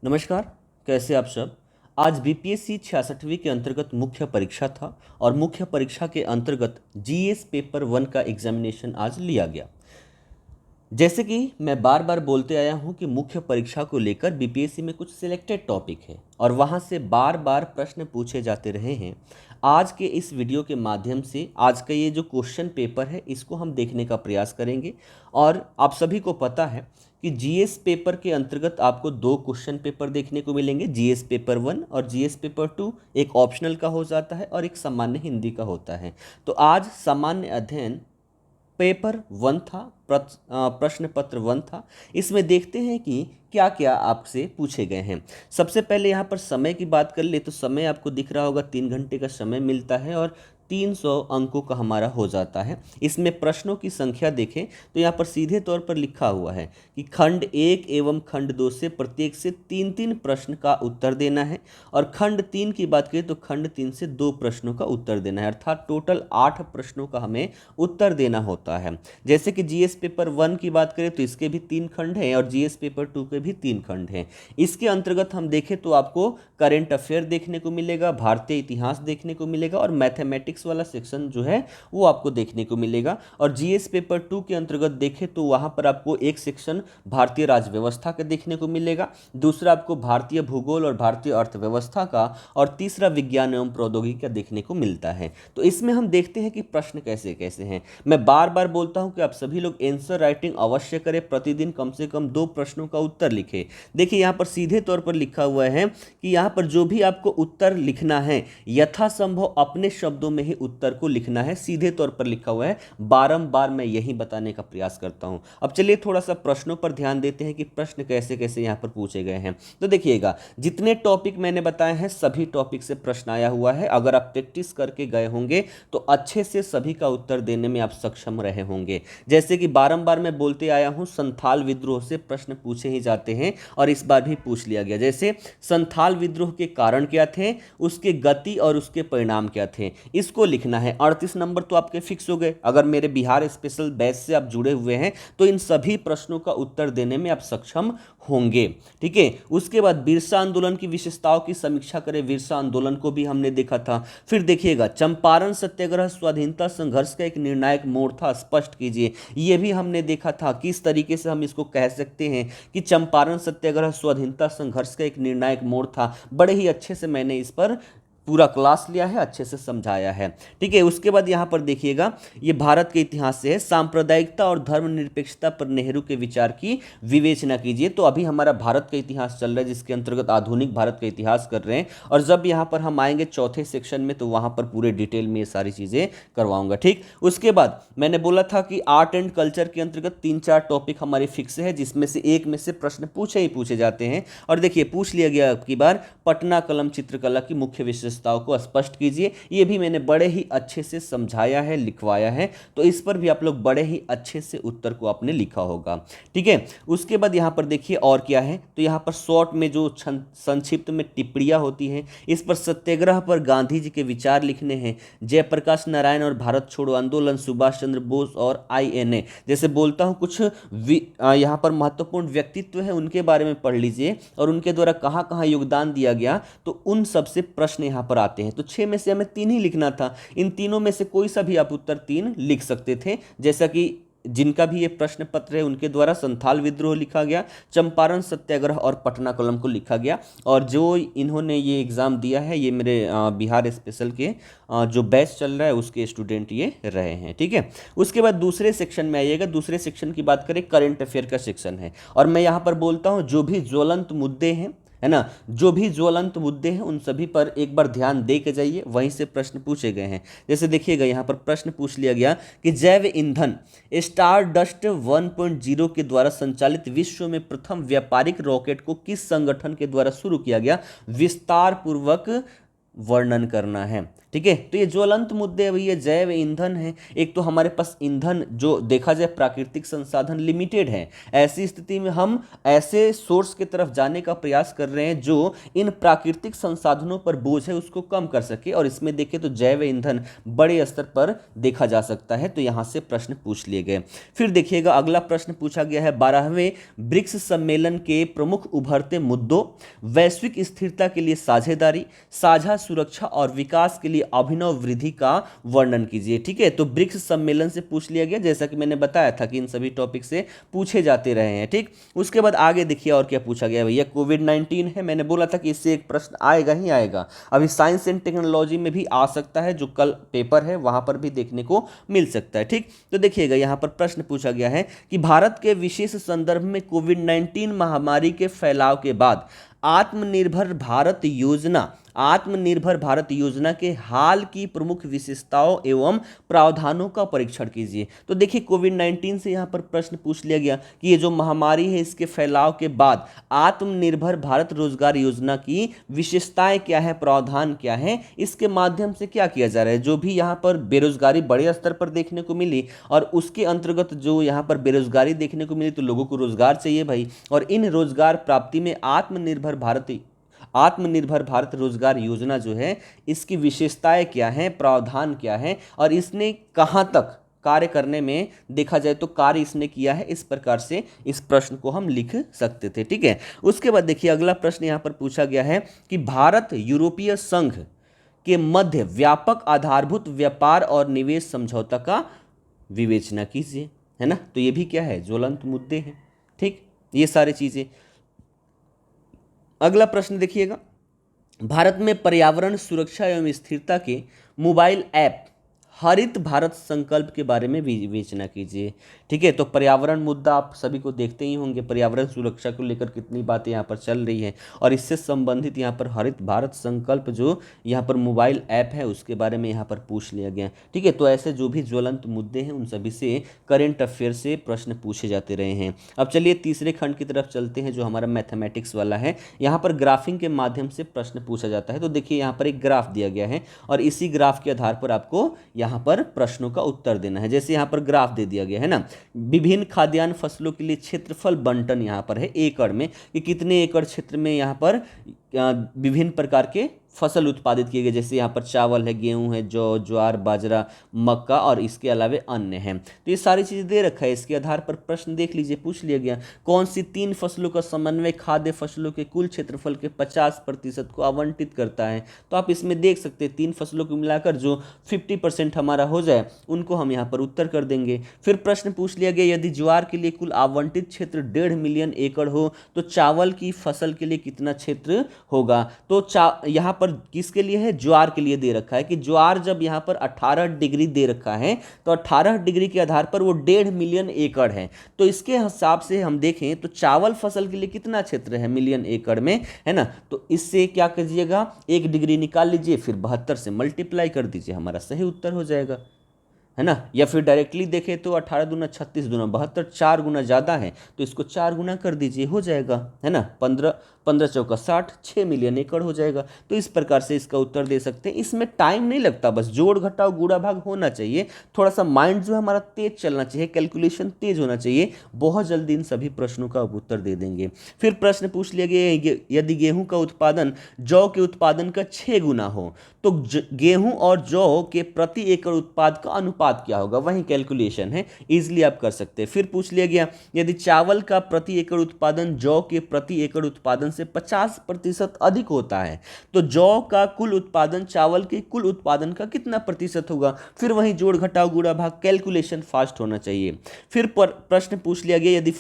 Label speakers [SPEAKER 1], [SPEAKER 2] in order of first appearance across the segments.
[SPEAKER 1] नमस्कार। कैसे आप सब। आज बीपीएससी 66वीं के अंतर्गत मुख्य परीक्षा था और मुख्य परीक्षा के अंतर्गत जीएस पेपर 1 का एग्जामिनेशन आज लिया गया। जैसे कि मैं बार बार बोलते आया हूं कि मुख्य परीक्षा को लेकर बीपीएससी में कुछ सिलेक्टेड टॉपिक है और वहां से बार बार प्रश्न पूछे जाते रहे हैं। आज के इस वीडियो के माध्यम से आज का ये जो क्वेश्चन पेपर है इसको हम देखने का प्रयास करेंगे। और आप सभी को पता है कि जीएस पेपर के अंतर्गत आपको दो क्वेश्चन पेपर देखने को मिलेंगे, जीएस पेपर 1 और जीएस पेपर 2। एक ऑप्शनल का हो जाता है और एक सामान्य हिंदी का होता है। तो आज सामान्य अध्ययन पेपर 1 था, प्रश्न पत्र 1 था। इसमें देखते हैं कि क्या क्या आपसे पूछे गए हैं। सबसे पहले यहाँ पर समय की बात कर ले तो समय आपको दिख रहा होगा, 3 घंटे का समय मिलता है और 300 अंकों का हमारा हो जाता है। इसमें प्रश्नों की संख्या देखें तो यहाँ पर सीधे तौर पर लिखा हुआ है कि खंड 1 एवं खंड 2 से प्रत्येक से 3-3 प्रश्न का उत्तर देना है और खंड 3 की बात करें तो खंड 3 से 2 प्रश्नों का उत्तर देना है, अर्थात टोटल 8 प्रश्नों का हमें उत्तर देना होता है। जैसे कि जीएस पेपर 1 की बात करें तो इसके भी 3 खंड हैं और जीएस पेपर 2 के भी 3 खंड हैं। इसके अंतर्गत हम देखें तो आपको करेंट अफेयर देखने को मिलेगा, भारतीय इतिहास देखने को मिलेगा और मैथमेटिक्स वाला सेक्शन जो है वो आपको देखने को मिलेगा। और जीएस पेपर 2 के अंतर्गत देखें तो वहां पर आपको एक सेक्शन भारतीय राज्य व्यवस्था का देखने को मिलेगा, दूसरा आपको भारतीय भूगोल और भारतीय अर्थव्यवस्था का और तीसरा विज्ञान एवं प्रौद्योगिकी का देखने को मिलता है। तो इसमें हम देखते हैं कि प्रश्न कैसे कैसे हैं। मैं बार बार बोलता हूं कि आप सभी लोग आंसर राइटिंग अवश्य करें, प्रतिदिन कम से कम 2 प्रश्नों का उत्तर लिखें। देखिए यहाँ पर सीधे तौर पर लिखा हुआ है कि यहाँ पर जो भी आपको उत्तर लिखना है यथासंभव अपने शब्दों में ही उत्तर को लिखना है, सीधे तौर पर लिखा हुआ है। बारंबार मैं यही बताने का प्रयास करता हूं। अब चलिए थोड़ा सा प्रश्नों पर ध्यान देते हैं कि प्रश्न कैसे कैसे यहाँ पर पूछे गए हैं। तो देखिएगा, जितने टॉपिक मैंने बताए हैं सभी टॉपिक से प्रश्न आया हुआ है। अगर आप प्रैक्टिस करके गए होंगे तो अच्छे से सभी का उत्तर देने में आप सक्षम रहे होंगे। जैसे कि बारंबार मैं बोलते आया हूं, संथाल विद्रोह से प्रश्न पूछे ही जाते हैं और इस बार भी पूछ लिया गया। जैसे संथाल विद्रोह के कारण क्या थे, उसके गति और उसके परिणाम क्या थे, इसको लिखना है। 38 नंबर तो आपके फिक्स हो गए। अगर मेरे बिहार स्पेशल बैच से आप जुड़े हुए हैं तो इन सभी प्रश्नों का उत्तर देने में आप सक्षम होंगे। ठीक है। उसके बाद बिरसा आंदोलन की विशेषताओं की समीक्षा करें। बिरसा आंदोलन को भी हमने देखा था। फिर देखिएगा, चंपारण सत्याग्रह स्वाधीनता संघर्ष का एक निर्णायक मोड़ था, स्पष्ट कीजिए। यह भी हमने देखा था किस तरीके से हम इसको कह सकते हैं कि चंपारण सत्याग्रह स्वाधीनता संघर्ष का एक निर्णायक मोड़ था। बड़े ही अच्छे से मैंने इस पर पूरा क्लास लिया है, अच्छे से समझाया है। ठीक है। उसके बाद यहाँ पर देखिएगा, ये भारत के इतिहास से है। सांप्रदायिकता और धर्मनिरपेक्षता पर नेहरू के विचार की विवेचना कीजिए। तो अभी हमारा भारत का इतिहास चल रहा है जिसके अंतर्गत आधुनिक भारत का इतिहास कर रहे हैं और जब यहाँ पर हम आएंगे चौथे सेक्शन में तो वहाँ पर पूरे डिटेल में ये सारी चीज़ें करवाऊंगा। ठीक। उसके बाद मैंने बोला था कि आर्ट एंड कल्चर के अंतर्गत 3-4 टॉपिक हमारे फिक्स है जिसमें से एक में से प्रश्न पूछे ही पूछे जाते हैं। और देखिए पूछ लिया गया अब की बार, पटना कलम चित्रकला की मुख्य विशेषताओं को स्पष्ट कीजिए। ये भी मैंने बड़े ही अच्छे से समझाया है, लिखवाया है, तो इस पर भी आप लोग बड़े ही अच्छे से उत्तर को आपने लिखा होगा। ठीक है। उसके बाद यहाँ पर देखिए और क्या है, तो यहाँ पर शॉर्ट में जो संक्षिप्त में टिप्पणियाँ होती हैं, इस पर सत्याग्रह पर गांधी जी के विचार लिखने हैं। जयप्रकाश नारायण और भारत छोड़ो आंदोलन, सुभाष चंद्र बोस और आईएनए। जैसे बोलता हूँ कुछ यहाँ पर महत्वपूर्ण व्यक्तित्व है उनके बारे में पढ़ लीजिए और उनके द्वारा कहाँ कहाँ योगदान दिया गया, तो उन सबसे प्रश्न यहाँ पर आते हैं। तो 6 में से हमें 3 ही लिखना था। इन तीनों में से कोई सा भी आप उत्तर 3 लिख सकते थे। जैसा कि जिनका भी ये प्रश्न पत्र है उनके द्वारा संथाल विद्रोह लिखा गया, चंपारण सत्याग्रह और पटना कलम को लिखा गया। और जो इन्होंने ये एग्ज़ाम दिया है ये मेरे बिहार स्पेशल के जो बैच चल रहा है उसके स्टूडेंट ये रहे हैं। ठीक है। उसके बाद दूसरे सेक्शन में आइएगा। दूसरे सेक्शन की बात करें, करंट अफेयर का सेक्शन है और मैं यहाँ पर बोलता हूँ जो भी ज्वलंत मुद्दे हैं, है ना, जो भी ज्वलंत मुद्दे हैं उन सभी पर एक बार ध्यान दे के जाइए, वहीं से प्रश्न पूछे गए हैं। जैसे देखिएगा यहाँ पर प्रश्न पूछ लिया गया कि जैव ईंधन स्टार डस्ट 1.0 के द्वारा संचालित विश्व में प्रथम व्यापारिक रॉकेट को किस संगठन के द्वारा शुरू किया गया। विस्तार पूर्वक वर्णन करना है। ठीक है, तो ये ज्वलंत मुद्दे अभी ये जैव ईंधन है। एक तो हमारे पास ईंधन जो देखा जाए प्राकृतिक संसाधन लिमिटेड है, ऐसी स्थिति में हम ऐसे सोर्स की तरफ जाने का प्रयास कर रहे हैं जो इन प्राकृतिक संसाधनों पर बोझ है उसको कम कर सके, और इसमें देखें तो जैव ईंधन बड़े स्तर पर देखा जा सकता है। तो यहाँ से प्रश्न पूछ लिए गए। फिर देखिएगा अगला प्रश्न पूछा गया है 12वें ब्रिक्स सम्मेलन के प्रमुख उभरते मुद्दों, वैश्विक स्थिरता के लिए साझेदारी, साझा सुरक्षा और विकास के लिए अभिनव वृद्धि का वर्णन कीजिए। ठीक है, तो ब्रिक्स सम्मेलन से पूछ लिया गया, जैसा कि मैंने बताया था कि इन सभी टॉपिक से पूछे जाते रहे हैं। ठीक, उसके बाद आगे देखिए और क्या पूछा गया भैया, कोविड-19 है, मैंने बोला था कि इससे एक प्रश्न आएगा ही आएगा। अभी साइंस एंड टेक्नोलॉजी में भी आ सकता है, जो कल पेपर है वहां पर भी देखने को मिल सकता है। ठीक, तो देखिएगा यहाँ पर प्रश्न पूछा गया है कि भारत के विशेष संदर्भ में कोविड-19 महामारी के फैलाव के बाद आत्मनिर्भर भारत योजना के हाल की प्रमुख विशेषताओं एवं प्रावधानों का परीक्षण कीजिए। तो देखिए कोविड-19 से यहाँ पर प्रश्न पूछ लिया गया कि ये जो महामारी है इसके फैलाव के बाद आत्मनिर्भर भारत रोजगार योजना की विशेषताएं क्या है, प्रावधान क्या है, इसके माध्यम से क्या किया जा रहा है। जो भी यहाँ पर बेरोजगारी बड़े स्तर पर देखने को मिली और उसके अंतर्गत जो यहाँ पर बेरोजगारी देखने को मिली, तो लोगों को रोजगार चाहिए भाई, और इन रोजगार प्राप्ति में आत्मनिर्भर भारत रोजगार योजना जो है इसकी विशेषताएं क्या हैं, प्रावधान क्या है, और इसने कहां तक कार्य करने में देखा जाए तो कार्य इसने किया है। इस प्रकार से इस प्रश्न को हम लिख सकते थे। ठीक है, उसके बाद देखिए अगला प्रश्न यहां पर पूछा गया है कि भारत यूरोपीय संघ के मध्य व्यापक आधारभूत व्यापार और निवेश समझौता का विवेचना कीजिए, है ना। तो ये भी क्या है, ज्वलंत मुद्दे हैं। ठीक, ये सारी चीजें। अगला प्रश्न देखिएगा, भारत में पर्यावरण सुरक्षा एवं स्थिरता के मोबाइल ऐप हरित भारत संकल्प के बारे में विवेचना कीजिए। ठीक है, तो पर्यावरण मुद्दा आप सभी को देखते ही होंगे, पर्यावरण सुरक्षा को लेकर कितनी बातें यहाँ पर चल रही है, और इससे संबंधित यहाँ पर हरित भारत संकल्प जो यहाँ पर मोबाइल ऐप है उसके बारे में यहाँ पर पूछ लिया गया। ठीक है, तो ऐसे जो भी ज्वलंत मुद्दे हैं उन सभी से करेंट अफेयर से प्रश्न पूछे जाते रहे हैं। अब चलिए तीसरे खंड की तरफ चलते हैं जो हमारा मैथमेटिक्स वाला है। यहाँ पर ग्राफिंग के माध्यम से प्रश्न पूछा जाता है। तो देखिए यहाँ पर एक ग्राफ दिया गया है और इसी ग्राफ के आधार पर आपको यहाँ पर प्रश्नों का उत्तर देना है। जैसे यहाँ पर ग्राफ दे दिया गया है ना, विभिन्न खाद्यान्न फसलों के लिए क्षेत्रफल बंटन यहाँ पर है एकड़ में, कि कितने एकड़ क्षेत्र में यहाँ पर विभिन्न प्रकार के फसल उत्पादित किए गए। जैसे यहाँ पर चावल है, गेहूं है, जौ, ज्वार, बाजरा, मक्का और इसके अलावे अन्य हैं। तो ये सारी चीज़ें दे रखा है, इसके आधार पर प्रश्न देख लीजिए। पूछ लिया गया कौन सी 3 फसलों का समन्वय खाद्य फसलों के कुल क्षेत्रफल के 50% को आवंटित करता है। तो आप इसमें देख सकते हैं 3 फसलों को मिलाकर जो 50% हमारा हो जाए उनको हम यहाँ पर उत्तर कर देंगे। फिर प्रश्न पूछ लिया गया यदि ज्वार के लिए कुल आवंटित क्षेत्र 1.5 मिलियन एकड़ हो तो चावल की फसल के लिए कितना क्षेत्र होगा। तो यहाँ पर किसके लिए है, ज्वार के लिए दे रखा है कि ज्वार जब यहाँ पर 18 डिग्री दे रखा है तो 18 डिग्री के आधार पर वो 1.5 मिलियन एकड़ है। तो इसके हिसाब से हम देखें तो चावल फसल के लिए कितना क्षेत्र है मिलियन एकड़ में, है ना। तो इससे क्या कीजिएगा, 1 डिग्री निकाल लीजिए, फिर 72 से मल्टीप्लाई कर दीजिए, हमारा सही उत्तर हो जाएगा, है ना। या फिर डायरेक्टली देखें तो 18 दूना 36 दूना 72, 4 गुना ज़्यादा है तो इसको 4 गुना कर दीजिए, हो जाएगा, है ना। 15 चौका 60, 6 मिलियन एकड़ हो जाएगा। तो इस प्रकार से इसका उत्तर दे सकते हैं। इसमें टाइम नहीं लगता, बस जोड़ घटाव गुणा भाग होना चाहिए, थोड़ा सा माइंड जो है हमारा तेज चलना चाहिए, कैलकुलेशन तेज होना चाहिए, बहुत जल्दी इन सभी प्रश्नों का उत्तर दे देंगे। फिर प्रश्न पूछ लिया गया यदि गेहूं का उत्पादन जौ के उत्पादन का 6 गुना हो तो गेहूं और जौ के प्रति एकड़ उत्पाद का अनुपात क्या होगा, वही कैलकुलेशन है, इजीली आप कर सकते हैं। फिर पूछ लिया गया यदि चावल का प्रति एकड़ उत्पादन जौ के प्रति एकड़ उत्पादन से 50% अधिक होता है तो जौ का कुल उत्पादन चावल के कुल उत्पादन का कितना प्रतिशत होगा। फिर वही जोड़ घटाव गुणा भाग, कैलकुलेशन फास्ट होना चाहिए। फिर प्रश्न पूछ लिया गया यदि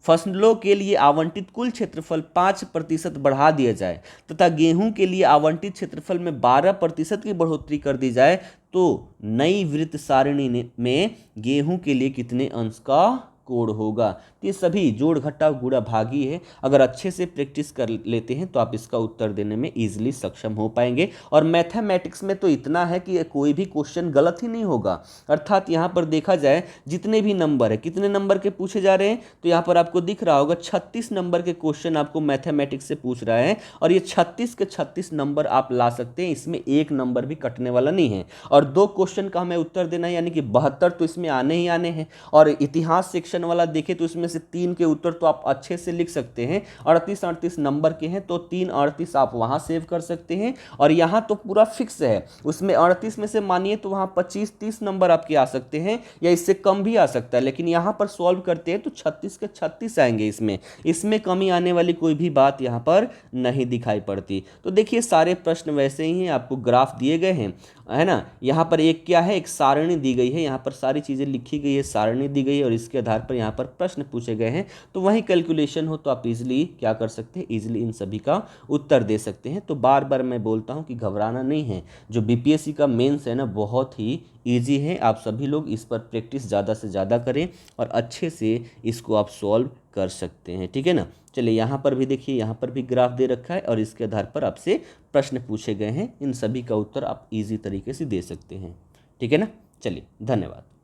[SPEAKER 1] फसलों के लिए आवंटित कुल क्षेत्रफल 5% बढ़ा दिया जाए तथा गेहूं के लिए आवंटित क्षेत्रफल में 12% की बढ़ोतरी कर दी जाए तो नई वृत्त सारणी में गेहूं के लिए कितने अंश का कोण होगा। तो कि सभी जोड़ घटा गुणा भागी है। अगर अच्छे से प्रैक्टिस कर लेते हैं तो आप इसका उत्तर देने में ईजिली सक्षम हो पाएंगे। और मैथमेटिक्स में तो इतना है कि कोई भी क्वेश्चन गलत ही नहीं होगा। अर्थात यहाँ पर देखा जाए जितने भी नंबर है, कितने नंबर के पूछे जा रहे हैं, तो यहाँ पर आपको दिख रहा होगा 36 नंबर के क्वेश्चन आपको मैथमेटिक्स से पूछ रहा है। और ये 36 के 36 नंबर आप ला सकते हैं, इसमें एक नंबर भी कटने वाला नहीं है। और 2 क्वेश्चन का हमें उत्तर देना है, यानी कि 72 तो इसमें आने ही आने हैं। और इतिहास सेक्शन वाला देखें तो इसमें से 3 के उत्तर तो आप अच्छे से लिख सकते हैं। 38 नंबर के हैं तो 3 38 आप वहां सेव कर सकते हैं। और यहाँ तो पूरा फिक्स है, उसमें 38 में से मानिए तो वहां 25-30 नंबर आपके आ सकते हैं या इससे कम भी आ सकता है। लेकिन यहाँ पर सॉल्व करते हैं तो 36 के 36 आएंगे। इसमें कमी आने वाली कोई भी बात यहाँ पर नहीं दिखाई पड़ती। तो देखिए सारे प्रश्न वैसे ही हैं, आपको ग्राफ दिए गए हैं, है ना। यहाँ पर एक क्या है, एक सारणी दी गई है, यहाँ पर सारी चीज़ें लिखी गई है, सारणी दी गई है और इसके आधार पर यहाँ पर प्रश्न पूछे गए हैं। तो वहीं कैलकुलेशन हो तो आप इजीली क्या कर सकते हैं, इजीली इन सभी का उत्तर दे सकते हैं। तो बार बार मैं बोलता हूँ कि घबराना नहीं है। जो बीपीएससी का मेंस है ना, बहुत ही ईजी है। आप सभी लोग इस पर प्रैक्टिस ज़्यादा से ज़्यादा करें और अच्छे से इसको आप सॉल्व कर सकते हैं, ठीक है ना। चलिए यहाँ पर भी देखिए, यहाँ पर भी ग्राफ दे रखा है और इसके आधार पर आपसे प्रश्न पूछे गए हैं। इन सभी का उत्तर आप इजी तरीके से दे सकते हैं, ठीक है ना। चलिए, धन्यवाद।